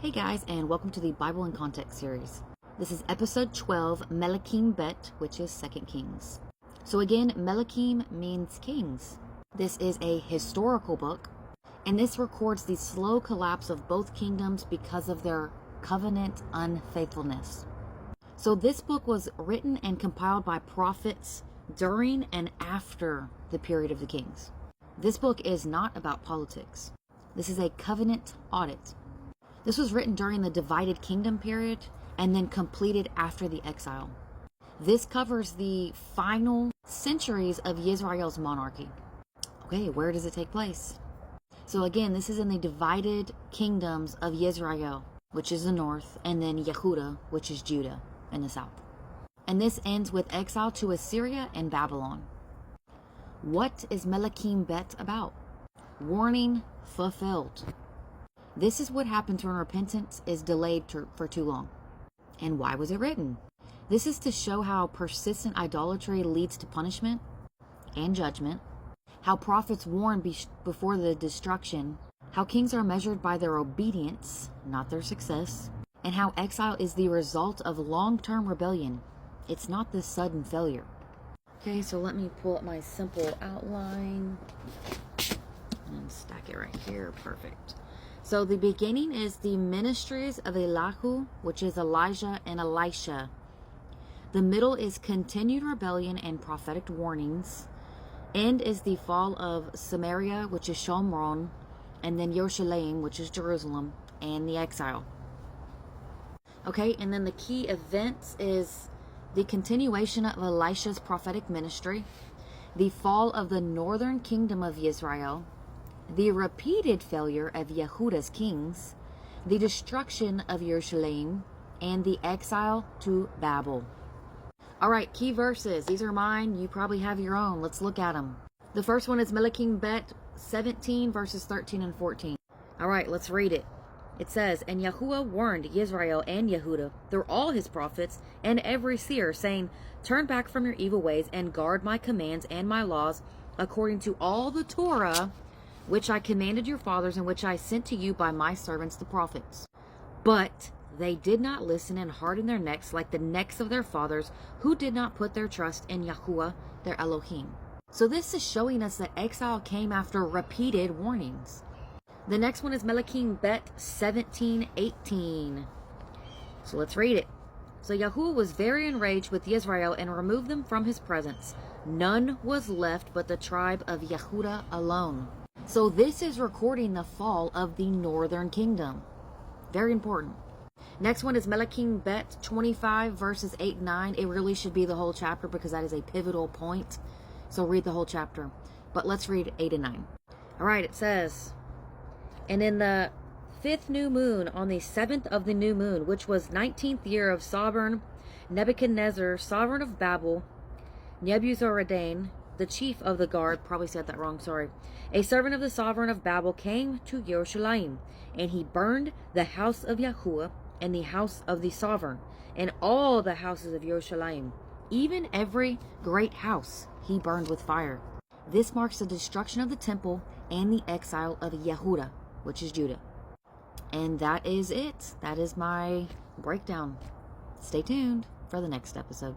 Hey guys, and welcome to the Bible in Context series. This is episode 12, Meleḳim Bet, which is 2 Kings. So again, Melekim means kings. This is a historical book, and this records the slow collapse of both kingdoms because of their covenant unfaithfulness. So this book was written and compiled by prophets during and after the period of the kings. This book is not about politics. This is a covenant audit. This was written during the divided kingdom period and then completed after the exile. This covers the final centuries of Yisrael's monarchy. Okay, where does it take place? So again, this is in the divided kingdoms of Yisrael, which is the north, and then Yehudah, which is Judah, in the south. And this ends with exile to Assyria and Babylon. What is Meleḳim Bet about? Warning fulfilled. This is what happens when repentance is delayed for too long. And why was it written? This is to show how persistent idolatry leads to punishment and judgment, how prophets warn before the destruction, how kings are measured by their obedience, not their success, and how exile is the result of long-term rebellion. It's not the sudden failure. Okay, so let me pull up my simple outline and stack it right here. Perfect. So the beginning is the ministries of Elihu, which is Elijah and Elisha. The middle is continued rebellion and prophetic warnings. End is the fall of Samaria, which is Shomron, and then Yerushalayim, which is Jerusalem, and the exile. Okay, and then the key events is the continuation of Elisha's prophetic ministry, the fall of the northern kingdom of Israel, the repeated failure of Yehudah's kings, the destruction of Yerushalayim, and the exile to Babel. All right, key verses. These are mine. You probably have your own. Let's look at them. The first one is Melekim Bet 17, verses 13 and 14. All right, let's read it. It says, "And Yahuwah warned Yisra'el and Yehudah through all his prophets and every seer, saying, Turn back from your evil ways and guard my commands and my laws according to all the Torah which I commanded your fathers and which I sent to you by my servants the prophets. But they did not listen and hardened their necks like the necks of their fathers, who did not put their trust in Yahuwah, their Elohim." So this is showing us that exile came after repeated warnings. The next one is Melekim Bet 17:18. So let's read it. "So Yahuwah was very enraged with Yisrael and removed them from his presence. None was left but the tribe of Yehudah alone." So this is recording the fall of the northern kingdom. Very important. Next one is Melekim Bet 25, verses 8 and 9. It really should be the whole chapter because that is a pivotal point. So read the whole chapter. But let's read 8 and 9. All right, it says, "And in the 5th new moon, on the 7th of the new moon, which was 19th year of sovereign Nebuchadnezzar, sovereign of Babel, Nebuzaradan, the chief of the guard," probably said that wrong, sorry, "a servant of the sovereign of Babel, came to Yerushalayim, and he burned the house of Yahuwah and the house of the sovereign, and all the houses of Yerushalayim, even every great house he burned with fire." This marks the destruction of the temple and the exile of Yehudah, which is Judah. And that is it. That is my breakdown. Stay tuned for the next episode.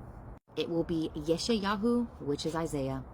It will be Yeshayahu, which is Isaiah.